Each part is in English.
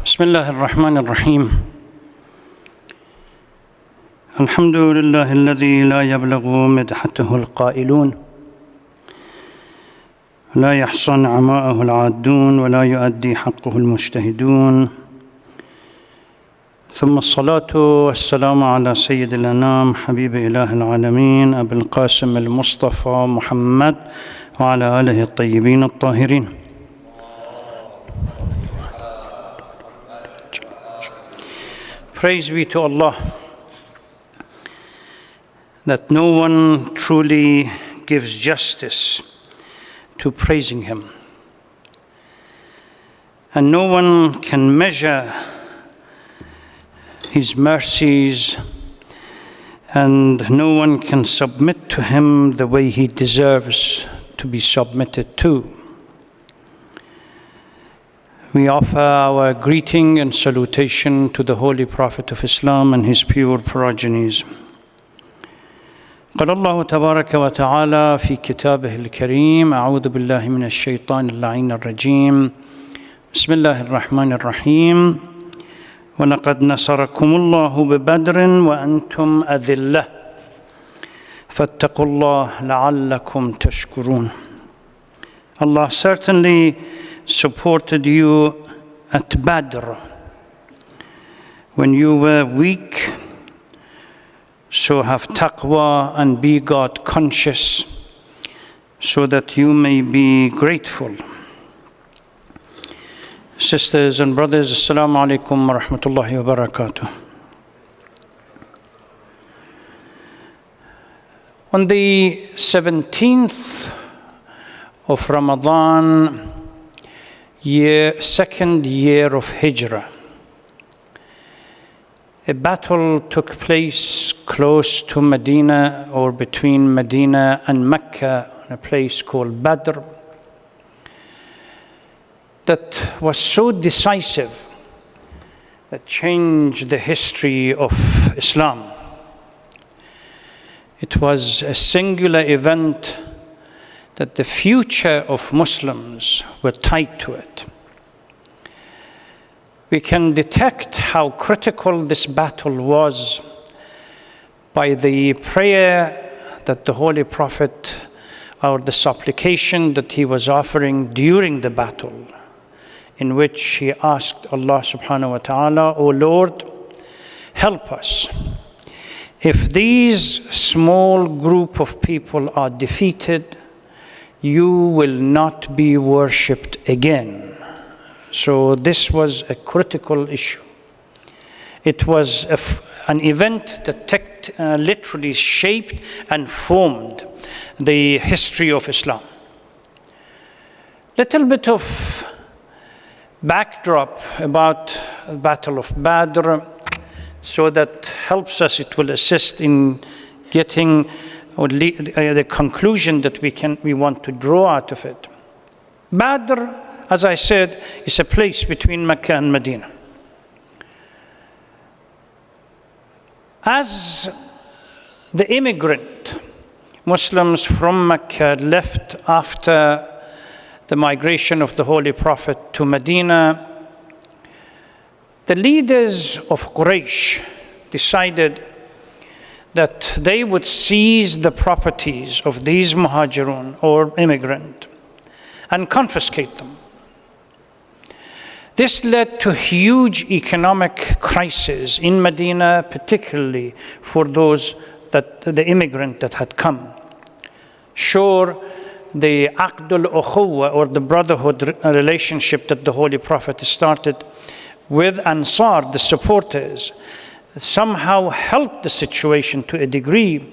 بسم الله الرحمن الرحيم الحمد لله الذي لا يبلغ مدحته القائلون لا يحصى نعماءه العادون ولا يؤدي حقه المجتهدون ثم الصلاة والسلام على سيد الأنام حبيب إله العالمين أبي القاسم المصطفى محمد وعلى آله الطيبين الطاهرين. Praise be to Allah that no one truly gives justice to praising Him, and no one can measure His mercies, and no one can submit to Him the way He deserves to be submitted to. We offer our greeting and salutation to the Holy Prophet of Islam and his pure progenies. قال الله تبارك وتعالى في كتابه الكريم أعوذ بالله من الشيطان اللعين الرجيم بسم الله الرحمن الرحيم ولقد نصركم الله ببدر وأنتم أذلة فاتقوا الله لعلكم تشكرون. Allah certainly supported you at Badr when you were weak, so have taqwa and be God conscious so that you may be grateful. Sisters and brothers, Assalamu alaikum wa rahmatullahi wa barakatuh. On the 17th of Ramadan, second year of Hijrah, a battle took place close to Medina, or between Medina and Mecca, in a place called Badr, that was so decisive that changed the history of Islam. It was a singular event that the future of Muslims were tied to it. We can detect how critical this battle was by the prayer that the Holy Prophet, or the supplication that he was offering during the battle, in which he asked Allah subhanahu wa ta'ala, "O Lord, help us. If these small group of people are defeated, you will not be worshipped again." So this was a critical issue. It was an event that literally shaped and formed the history of Islam. Little bit of backdrop about the Battle of Badr, so that helps us, it will assist in getting the conclusion that we want to draw out of it. Badr, as I said, is a place between Mecca and Medina. As the immigrant Muslims from Mecca left after the migration of the Holy Prophet to Medina, the leaders of Quraysh decided that they would seize the properties of these muhajirun, or immigrant, and confiscate them. This led to huge economic crisis in Medina, particularly for the immigrant that had come. Sure, the Aqdul Ukhuwa, or the brotherhood relationship that the Holy Prophet started with Ansar, the supporters, somehow helped the situation to a degree,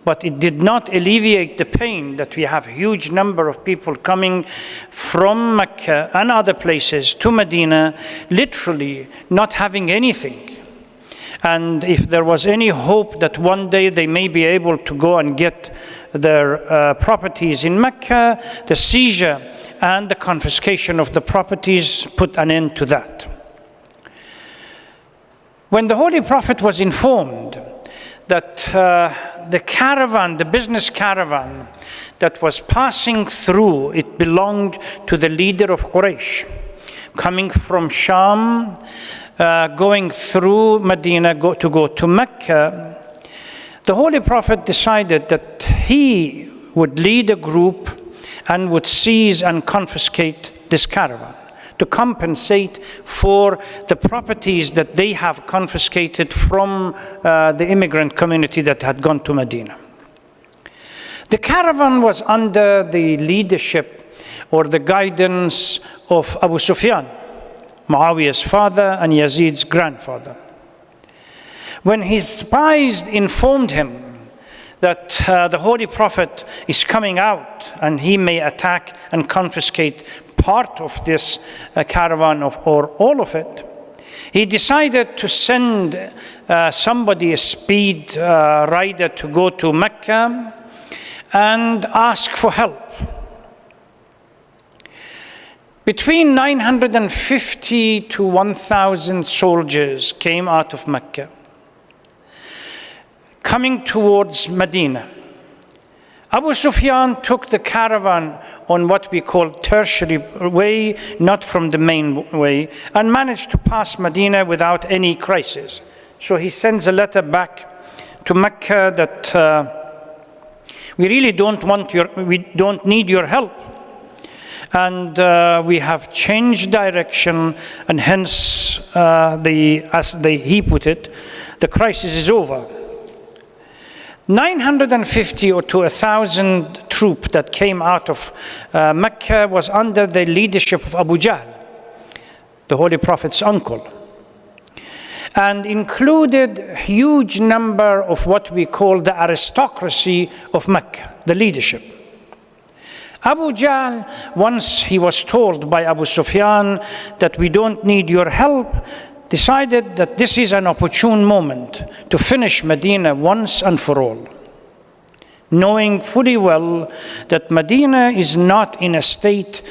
but it did not alleviate the pain that we have a huge number of people coming from Mecca and other places to Medina, literally not having anything. And if there was any hope that one day they may be able to go and get their properties in Mecca, the seizure and the confiscation of the properties put an end to that. When the Holy Prophet was informed that the caravan, the business caravan that was passing through, it belonged to the leader of Quraysh, coming from Sham, going through Medina to go to Mecca, the Holy Prophet decided that he would lead a group and would seize and confiscate this caravan to compensate for the properties that they have confiscated from the immigrant community that had gone to Medina. The caravan was under the leadership or the guidance of Abu Sufyan, Muawiyah's father and Yazid's grandfather. When his spies informed him that the Holy Prophet is coming out and he may attack and confiscate part of this caravan or all of it, he decided to send somebody, a speed rider, to go to Mecca and ask for help. Between 950 to 1,000 soldiers came out of Mecca, coming towards Medina. Abu Sufyan took the caravan on what we call tertiary way, not from the main way, and managed to pass Medina without any crisis. So he sends a letter back to Mecca that we really we don't need your help. And we have changed direction, and hence, he put it, the crisis is over. 950 or to 1,000 troops that came out of Mecca was under the leadership of Abu Jahl, the Holy Prophet's uncle, and included a huge number of what we call the aristocracy of Mecca, the leadership. Abu Jahl, once he was told by Abu Sufyan that we don't need your help, decided that this is an opportune moment to finish Medina once and for all, knowing fully well that Medina is not in a state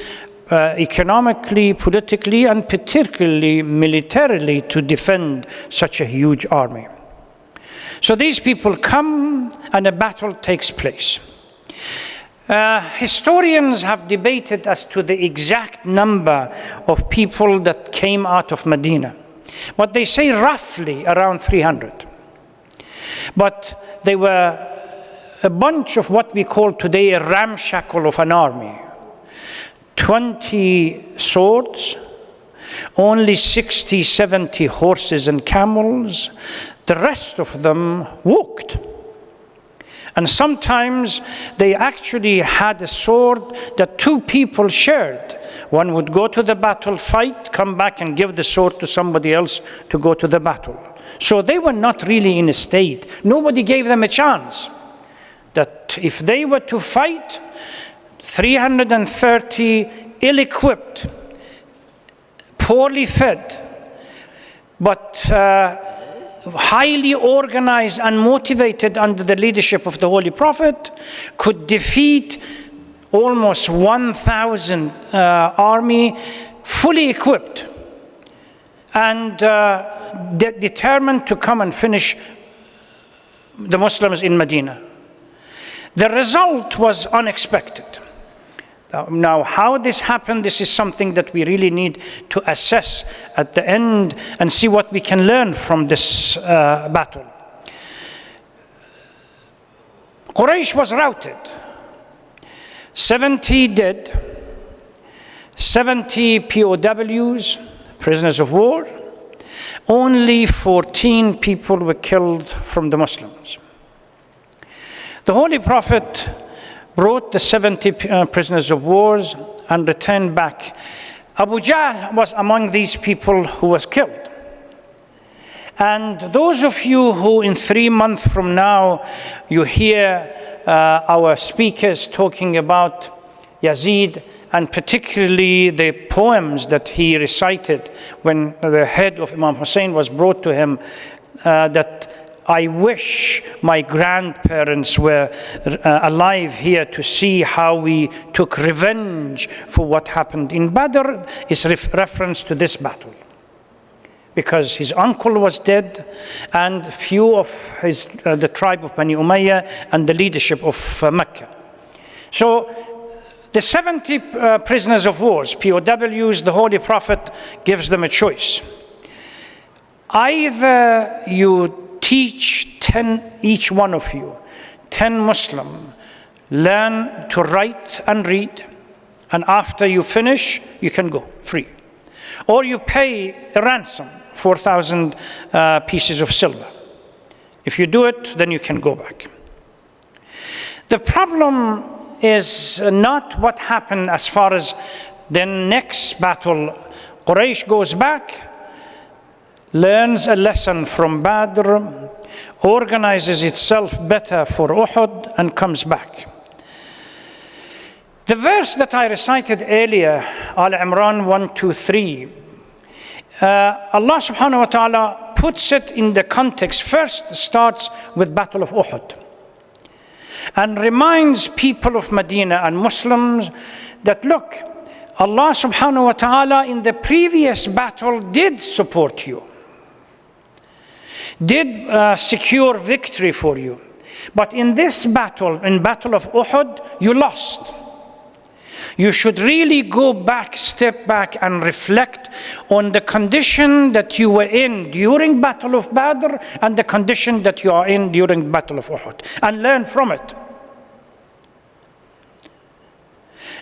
economically, politically, and particularly militarily to defend such a huge army. So these people come and a battle takes place. Historians have debated as to the exact number of people that came out of Medina, but they say roughly around 300. But they were a bunch of what we call today a ramshackle of an army. 20 swords, only 60, 70 horses and camels. The rest of them walked. And sometimes they actually had a sword that two people shared. One would go to the battle, fight, come back and give the sword to somebody else to go to the battle. So they were not really in a state. Nobody gave them a chance. That if they were to fight, 330 ill-equipped, poorly fed, but highly organized and motivated under the leadership of the Holy Prophet, could defeat almost 1,000 army, fully equipped, and determined to come and finish the Muslims in Medina. The result was unexpected. Now, how this happened, this is something that we really need to assess at the end and see what we can learn from this battle. Quraysh was routed. 70 dead, 70 POWs, prisoners of war. Only 14 people were killed from the Muslims. The Holy Prophet brought the 70 prisoners of war and returned back. Abu Jahl was among these people who was killed. And those of you who in 3 months from now, you hear our speakers talking about Yazid, and particularly the poems that he recited when the head of Imam Hussein was brought to him, that I wish my grandparents were alive here to see how we took revenge for what happened in Badr, is reference to this battle. Because his uncle was dead, and few of the tribe of Bani Umayyah and the leadership of Mecca. So The 70 prisoners of war, POWs, the Holy Prophet gives them a choice. Either you teach 10, each one of you, 10 Muslim, learn to write and read, and after you finish, you can go free. Or you pay a ransom, 4,000 pieces of silver. If you do it, then you can go back. The problem is not what happened as far as the next battle. Quraysh goes back, learns a lesson from Badr, organizes itself better for Uhud, and comes back. The verse that I recited earlier, Al Imran 1-3, Allah subhanahu wa ta'ala puts it in the context. First starts with Battle of Uhud, and reminds people of Medina and Muslims that, look, Allah subhanahu wa ta'ala in the previous battle did support you, did secure victory for you. But in this battle, in Battle of Uhud, you lost. You should really go back, step back, and reflect on the condition that you were in during Battle of Badr and the condition that you are in during Battle of Uhud, and learn from it.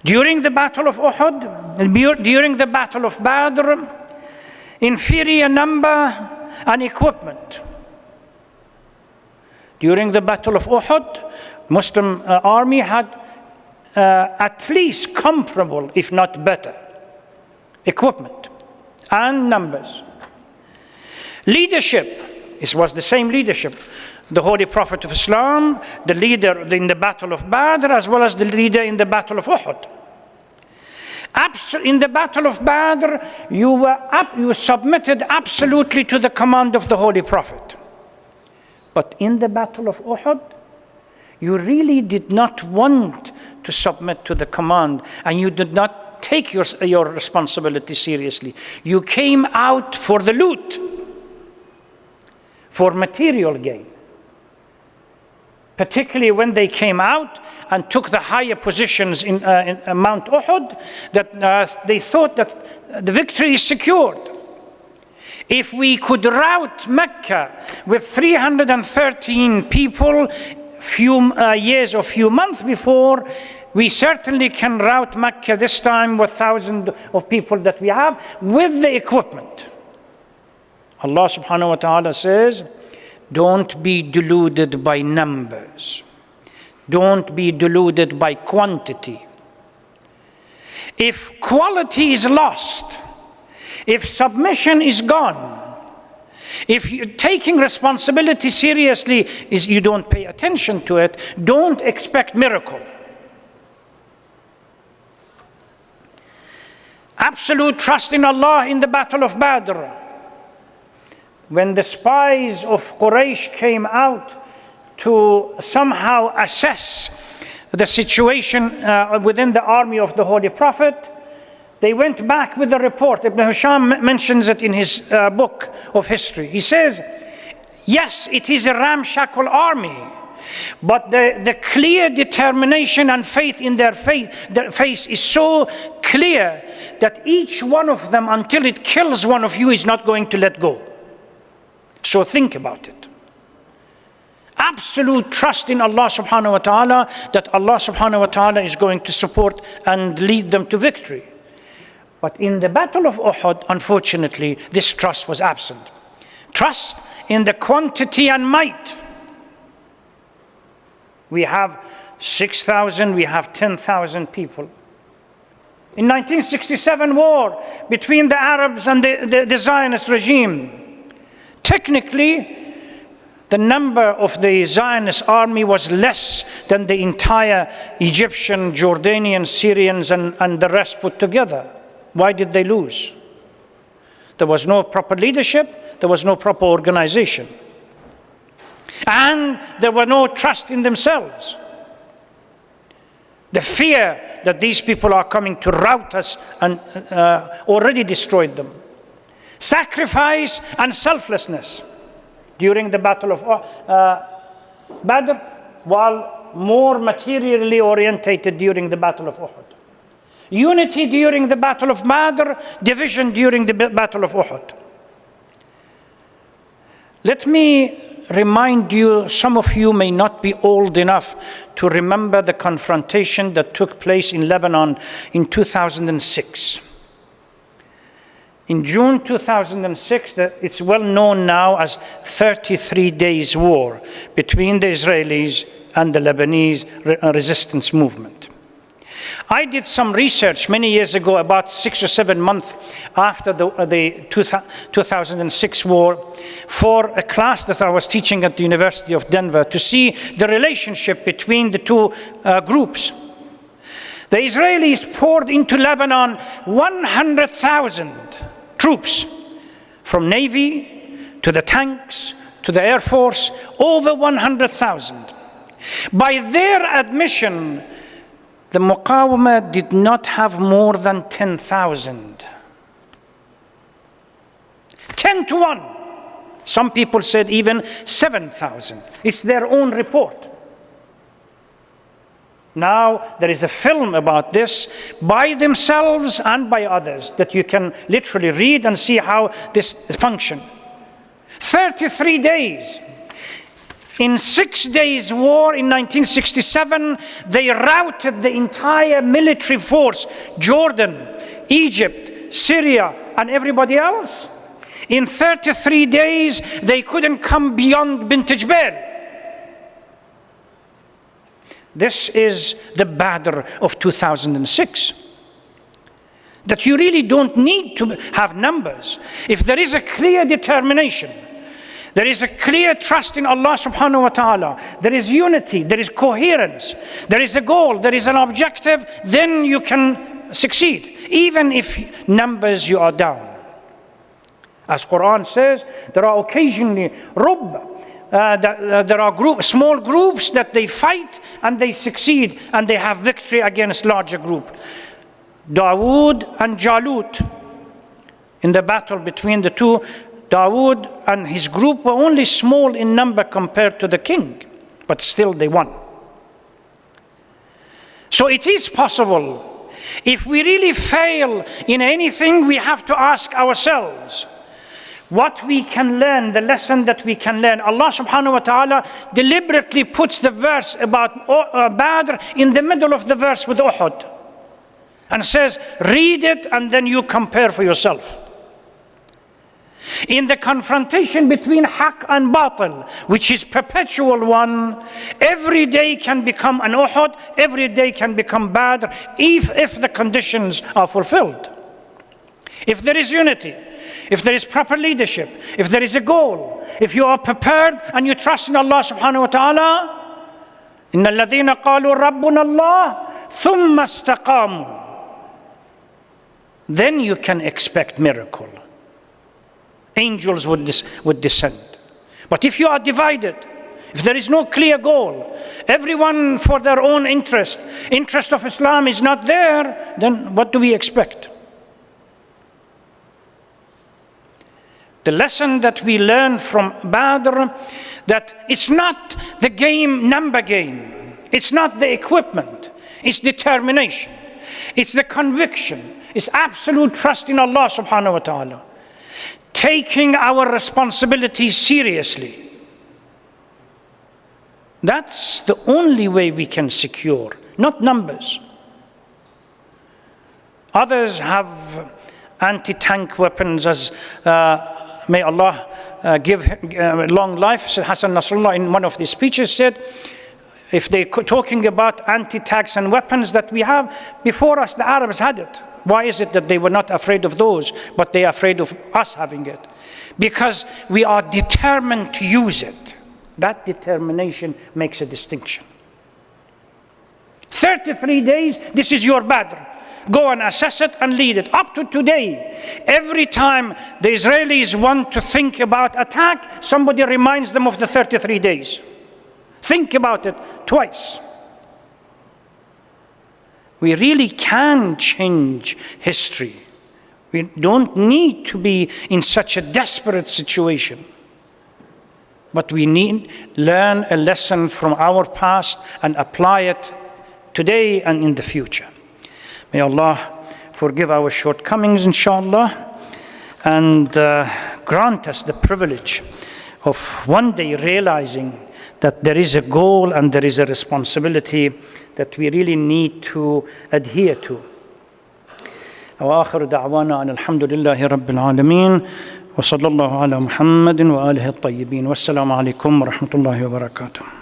During the Battle of Uhud, during the Battle of Badr, inferior number and equipment. During the Battle of Uhud, Muslim army had at least comparable, if not better, equipment and numbers. Leadership, it was the same leadership. The Holy Prophet of Islam, the leader in the Battle of Badr, as well as the leader in the Battle of Uhud. In the Battle of Badr, you submitted absolutely to the command of the Holy Prophet. But in the Battle of Uhud, you really did not want to submit to the command, and you did not take your responsibility seriously. You came out for the loot, for material gain. Particularly when they came out and took the higher positions in Mount Uhud, that they thought that the victory is secured. If we could rout Mecca with 313 people few years or few months before, we certainly can rout Mecca this time with thousands of people that we have with the equipment. Allah subhanahu wa ta'ala says, don't be deluded by numbers. Don't be deluded by quantity. If quality is lost, if submission is gone, if taking responsibility seriously is you don't pay attention to it, don't expect miracle. Absolute trust in Allah in the Battle of Badr. When the spies of Quraysh came out to somehow assess the situation within the army of the Holy Prophet, they went back with a report. Ibn Hisham mentions it in his book of history. He says, yes, it is a ramshackle army, but the clear determination and faith in their face is so clear that each one of them, until it kills one of you, is not going to let go. So think about it. Absolute trust in Allah subhanahu wa ta'ala, that Allah subhanahu wa ta'ala is going to support and lead them to victory. But in the Battle of Uhud, unfortunately, this trust was absent. Trust in the quantity and might. We have 6,000, we have 10,000 people. In 1967 war between the Arabs and the Zionist regime, technically, the number of the Zionist army was less than the entire Egyptian, Jordanian, Syrians, and the rest put together. Why did they lose? There was no proper leadership, there was no proper organization. And there was no trust in themselves. The fear that these people are coming to rout us and already destroyed them. Sacrifice and selflessness during the Battle of Badr, while more materially orientated during the Battle of Uhud. Unity during the Battle of Badr, division during the Battle of Uhud. Let me remind you, some of you may not be old enough to remember the confrontation that took place in Lebanon in 2006. In June 2006, it's well known now as 33 Days War between the Israelis and the Lebanese resistance movement. I did some research many years ago, about 6 or 7 months after the 2006 war, for a class that I was teaching at the University of Denver to see the relationship between the two groups. The Israelis poured into Lebanon 100,000 troops, from Navy to the tanks to the Air Force, over 100,000. By their admission, the Muqawamah did not have more than 10,000. 10 to 1. Some people said even 7,000. It's their own report. Now, there is a film about this by themselves and by others that you can literally read and see how this functioned. 33 days. In 6 days' war in 1967, they routed the entire military force, Jordan, Egypt, Syria, and everybody else. In 33 days, they couldn't come beyond Bint Jbeil. This is the Badr of 2006. That you really don't need to have numbers. If there is a clear determination, there is a clear trust in Allah subhanahu wa ta'ala, there is unity, there is coherence, there is a goal, there is an objective, then you can succeed, even if numbers you are down. As Quran says, there are occasionally there are small groups that they fight and they succeed and they have victory against larger group. Dawood and Jalut, in the battle between the two, Dawood and his group were only small in number compared to the king, but still they won. So it is possible. If we really fail in anything, we have to ask ourselves what we can learn, the lesson that we can learn. Allah subhanahu wa ta'ala deliberately puts the verse about Badr in the middle of the verse with Uhud and says, read it and then you compare for yourself. In the confrontation between Haqq and Batil, which is perpetual one, every day can become an Uhud, every day can become Badr, if the conditions are fulfilled. If there is unity, if there is proper leadership, if there is a goal, if you are prepared and you trust in Allah subhanahu wa ta'ala, إِنَّ الَّذِينَ قَالُوا رَبُّنَا اللَّهُ ثُمَّ اسْتَقَامُوا, then you can expect miracle. Angels would descend. But if you are divided, if there is no clear goal, everyone for their own interest of Islam is not there, then what do we expect? The lesson that we learn from Badr, that it's not the number game. It's not the equipment. It's determination. It's the conviction. It's absolute trust in Allah subhanahu wa ta'ala. Taking our responsibilities seriously. That's the only way we can secure, not numbers. Others have anti-tank weapons, as may Allah give long life. Hassan Nasrallah in one of these speeches said, if they're talking about anti-tanks and weapons that we have, before us the Arabs had it. Why is it that they were not afraid of those, but they are afraid of us having it? Because we are determined to use it. That determination makes a distinction. 33 days, this is your Badr. Go and assess it and lead it. Up to today, every time the Israelis want to think about attack, somebody reminds them of the 33 days. Think about it twice. We really can change history. We don't need to be in such a desperate situation. But we need to learn a lesson from our past and apply it today and in the future. May Allah forgive our shortcomings, inshallah, and grant us the privilege of one day realizing that there is a goal and there is a responsibility that we really need to adhere to. وآخر دعوانا أن الحمد لله رب العالمين وصلى الله على محمد وآله الطيبين والسلام عليكم ورحمة الله وبركاته.